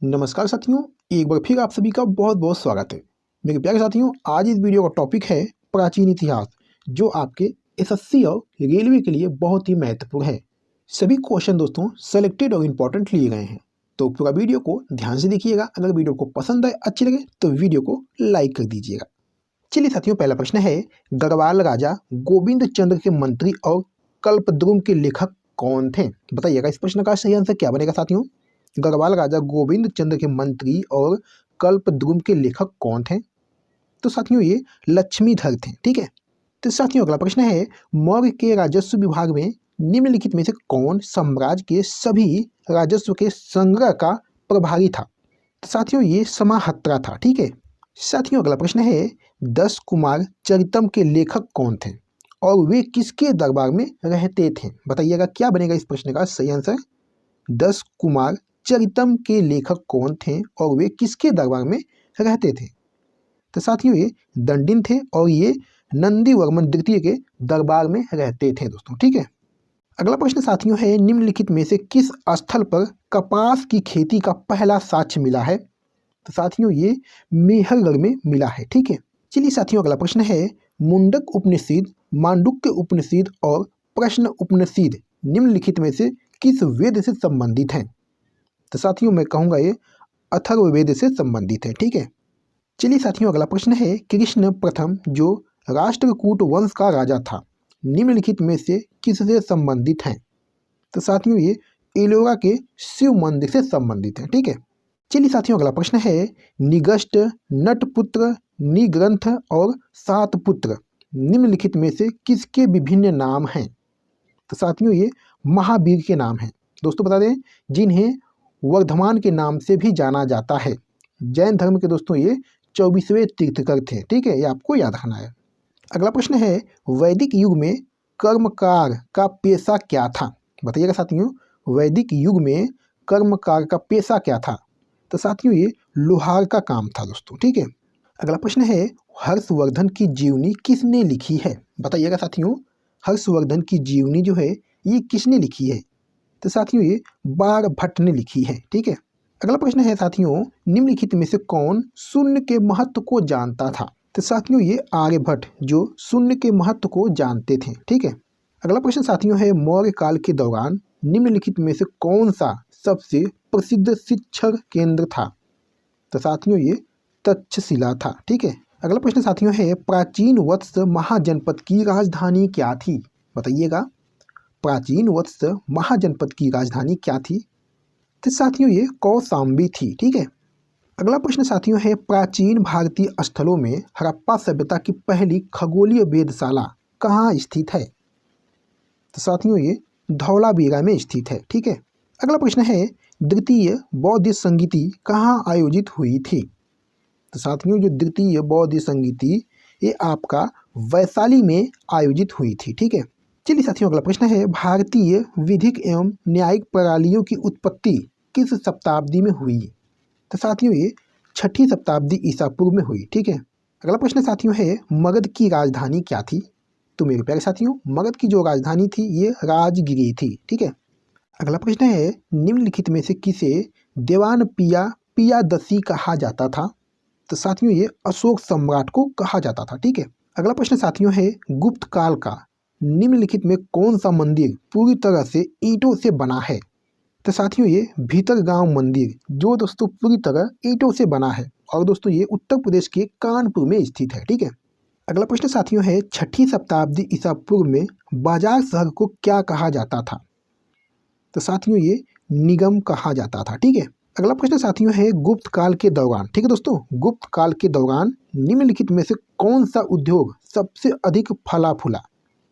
नमस्कार साथियों, एक बार फिर आप सभी का बहुत बहुत स्वागत है। मेरे प्यारे साथियों, आज इस वीडियो का टॉपिक है प्राचीन इतिहास, जो आपके एसएससी और रेलवे के लिए बहुत ही महत्वपूर्ण है। सभी क्वेश्चन दोस्तों सेलेक्टेड और इम्पोर्टेंट लिए गए हैं, तो पूरा वीडियो को ध्यान से देखिएगा। अगर वीडियो को पसंद आए, अच्छी लगे तो वीडियो को लाइक कर दीजिएगा। चलिए साथियों, पहला प्रश्न है, गढ़वाल राजा गोविंद चंद्र के मंत्री और कल्पद्रुम के लेखक कौन थे? बताइएगा इस प्रश्न का सही आंसर क्या बनेगा साथियों। गढ़वाल राजा गोविंद चंद्र के मंत्री और कल्पद्रुम के लेखक कौन थे? तो साथियों ये लक्ष्मीधर थे। ठीक है। तो साथियों अगला प्रश्न है, मौर्य के राजस्व विभाग में निम्नलिखित में से कौन साम्राज्य के सभी राजस्व के संग्रह का प्रभारी था? तो साथियों ये समाहर्ता था। ठीक है। साथियों अगला प्रश्न है, 10 कुमार चरितम के लेखक कौन थे और वे किसके दरबार में रहते थे? बताइएगा क्या बनेगा इस प्रश्न का सही आंसर। 10 कुमार चरितम के लेखक कौन थे और वे किसके दरबार में रहते थे? तो साथियों ये दंडिन थे और ये नंदीवर्मन द्वितीय के दरबार में रहते थे दोस्तों। ठीक है। अगला प्रश्न साथियों है, निम्नलिखित में से किस स्थल पर कपास की खेती का पहला साक्ष्य मिला है? तो साथियों ये मेहरगढ़ में मिला है। ठीक है। चलिए साथियों अगला प्रश्न है, मुंडक उपनिषद, मांडुक्य उपनिषद और प्रश्न उपनिषद निम्नलिखित में से किस वेद से संबंधित हैं? तो साथियों मैं कहूँगा ये अथर्ववेद से संबंधित है। ठीक है। चलिए साथियों अगला प्रश्न है, कृष्ण प्रथम जो राष्ट्रकूट वंश का राजा था निम्नलिखित में से किससे संबंधित हैं? तो साथियों ये एलोरा के शिव मंदिर से संबंधित है। ठीक है। चलिए साथियों अगला प्रश्न है, निगष्ट, नटपुत्र, निग्रंथ और सातपुत्र निम्नलिखित में से किसके विभिन्न नाम हैं? तो साथियों ये महावीर के नाम हैं। दोस्तों बता दें जिन्हें वर्धमान के नाम से भी जाना जाता है। जैन धर्म के दोस्तों ये 24वें तीर्थंकर थे। ठीक है, ये आपको याद रखना है। अगला प्रश्न है, वैदिक युग में कर्मकार का पेशा क्या था? बताइएगा साथियों, वैदिक युग में कर्मकार का पेशा क्या था? तो साथियों ये लोहार का काम था दोस्तों। ठीक है। अगला प्रश्न है, हर्षवर्धन की जीवनी किसने लिखी है? बताइएगा साथियों, हर्षवर्धन की जीवनी जो है ये किसने लिखी है? तो साथियों ये बाणभट्ट ने लिखी है। ठीक है। अगला प्रश्न है साथियों, निम्नलिखित में से कौन शून्य के महत्व को जानता था? तो साथियों ये आर्यभट्ट जो शून्य के महत्व को जानते थे। ठीक है। अगला प्रश्न साथियों है, मौर्य काल के दौरान निम्नलिखित में से कौन सा सबसे प्रसिद्ध शिक्षण केंद्र था? तो साथियों ये तक्षशिला था। ठीक है। अगला प्रश्न साथियों है, प्राचीन वत्स महाजनपद की राजधानी क्या थी? बताइएगा, प्राचीन वत्स महाजनपद की राजधानी क्या थी? तो साथियों ये कौशाम्बी थी। ठीक है। अगला प्रश्न साथियों है, प्राचीन भारतीय स्थलों में हड़प्पा सभ्यता की पहली खगोलीय वेधशाला कहाँ स्थित है? तो साथियों ये धौलावीरा में स्थित है। ठीक है। अगला प्रश्न है, द्वितीय बौद्ध संगीति कहाँ आयोजित हुई थी? तो साथियों जो द्वितीय बौद्ध संगीति ये आपका वैशाली में आयोजित हुई थी। ठीक है। चलिए साथियों अगला प्रश्न है, भारतीय विधिक एवं न्यायिक प्रणालियों की उत्पत्ति किस शताब्दी में हुई? तो साथियों ये 6ठी शताब्दी ईसा पूर्व में हुई। ठीक है। अगला प्रश्न साथियों है, मगध की राजधानी क्या थी? तो मेरे प्यारे साथियों मगध की जो राजधानी थी ये राजगिरी थी। ठीक है। अगला प्रश्न है, निम्नलिखित में से किसे देवान पियादसी कहा जाता था? तो साथियों ये अशोक सम्राट को कहा जाता था। ठीक है। अगला प्रश्न साथियों है, गुप्त काल का निम्नलिखित में कौन सा मंदिर पूरी तरह से ईंटों से बना है? तो साथियों ये भीतरगांव मंदिर जो दोस्तों पूरी तरह ईंटों से बना है और दोस्तों ये उत्तर प्रदेश के कानपुर में स्थित है। ठीक है। अगला प्रश्न साथियों है, 6ठी शताब्दी ईसा पूर्व में बाजार शहर को क्या कहा जाता था? तो साथियों ये निगम कहा जाता था। ठीक है। अगला प्रश्न साथियों है, गुप्त काल के दौरान, ठीक है दोस्तों, गुप्त काल के दौरान निम्नलिखित में से कौन सा उद्योग सबसे अधिक फला फूला?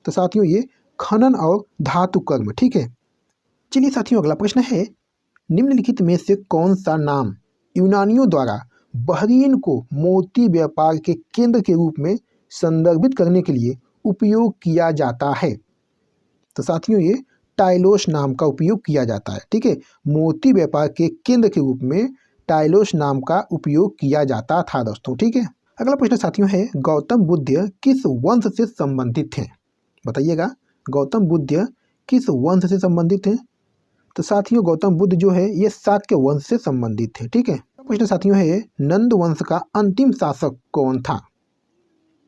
तो साथियों ये खनन और धातु कर्म। ठीक है। चलिए साथियों अगला प्रश्न है, निम्नलिखित में से कौन सा नाम यूनानियों द्वारा बहरीन को मोती व्यापार के केंद्र के रूप में संदर्भित करने के लिए उपयोग किया जाता है? तो साथियों ये टाइलोस नाम का उपयोग किया जाता है। ठीक है। मोती व्यापार के केंद्र के रूप में टाइलोस नाम का उपयोग किया जाता था दोस्तों। ठीक है। अगला प्रश्न साथियों है, गौतम बुद्ध किस वंश से संबंधित थे? बताइएगा, गौतम बुद्ध किस वंश से संबंधित हैं? तो साथियों गौतम बुद्ध जो है ये शाक्य वंश से संबंधित थे। ठीक है। प्रश्न साथियों है नंद वंश का अंतिम शासक कौन था?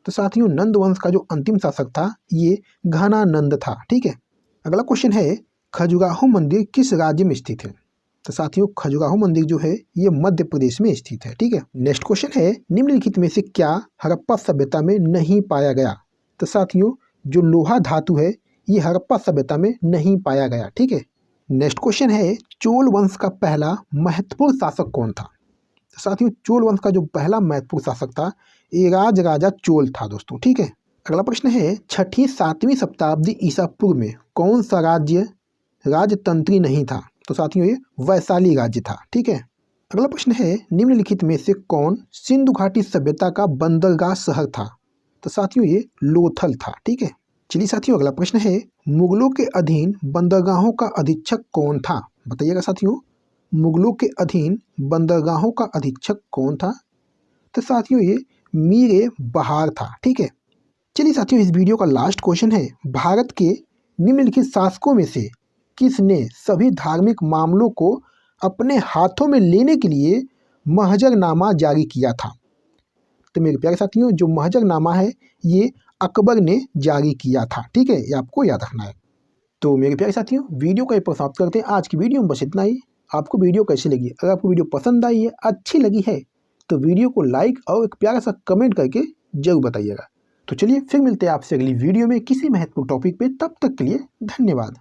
तो साथियों नंद वंश का जो अंतिम शासक था ये घनानंद था। ठीक है। अगला क्वेश्चन है खजुराहो मंदिर किस राज्य में स्थित है? तो साथियों खजुराहो मंदिर जो है ये मध्य प्रदेश में स्थित है। ठीक है। नेक्स्ट क्वेश्चन है निम्नलिखित में से क्या हड़प्पा सभ्यता में नहीं पाया गया? तो साथियों जो लोहा धातु है ये हड़प्पा सभ्यता में नहीं पाया गया। ठीक है। नेक्स्ट क्वेश्चन है चोल वंश का पहला महत्वपूर्ण शासक कौन था? तो साथियों चोल वंश का जो पहला महत्वपूर्ण शासक था ये राजा चोल था दोस्तों। ठीक है। अगला प्रश्न है 6वीं-7वीं शताब्दी ईसा पूर्व में कौन सा राज्य राजतंत्री नहीं था? तो साथियों ये वैशाली राज्य था। ठीक है। अगला प्रश्न है निम्नलिखित में से कौन सिंधु घाटी सभ्यता का बंदरगाह शहर था? तो साथियों ये लोथल था। ठीक है। चलिए साथियों अगला प्रश्न है मुगलों के अधीन बंदरगाहों का अधीक्षक कौन था? बताइएगा साथियों मुगलों के अधीन बंदरगाहों का अधीक्षक कौन था? तो साथियों ये मीर बहार था। ठीक है। चलिए साथियों इस वीडियो का लास्ट क्वेश्चन है भारत के निम्नलिखित शासकों में से किसने सभी धार्मिक मामलों को अपने हाथों में लेने के लिए महजरनामा जारी किया था? तो मेरे प्यारे साथियों जो महजरनामा है ये अकबर ने जारी किया था। ठीक है। ये आपको याद रखना है। तो मेरे प्यारे साथियों वीडियो का समाप्त करते हैं। आज की वीडियो में बस इतना ही। आपको वीडियो कैसी लगी? अगर आपको वीडियो पसंद आई है अच्छी लगी है तो वीडियो को लाइक और एक प्यारा सा कमेंट करके जरूर बताइएगा। तो चलिए फिर मिलते हैं आपसे अगली वीडियो में किसी महत्वपूर्ण टॉपिक पे। तब तक के लिए धन्यवाद।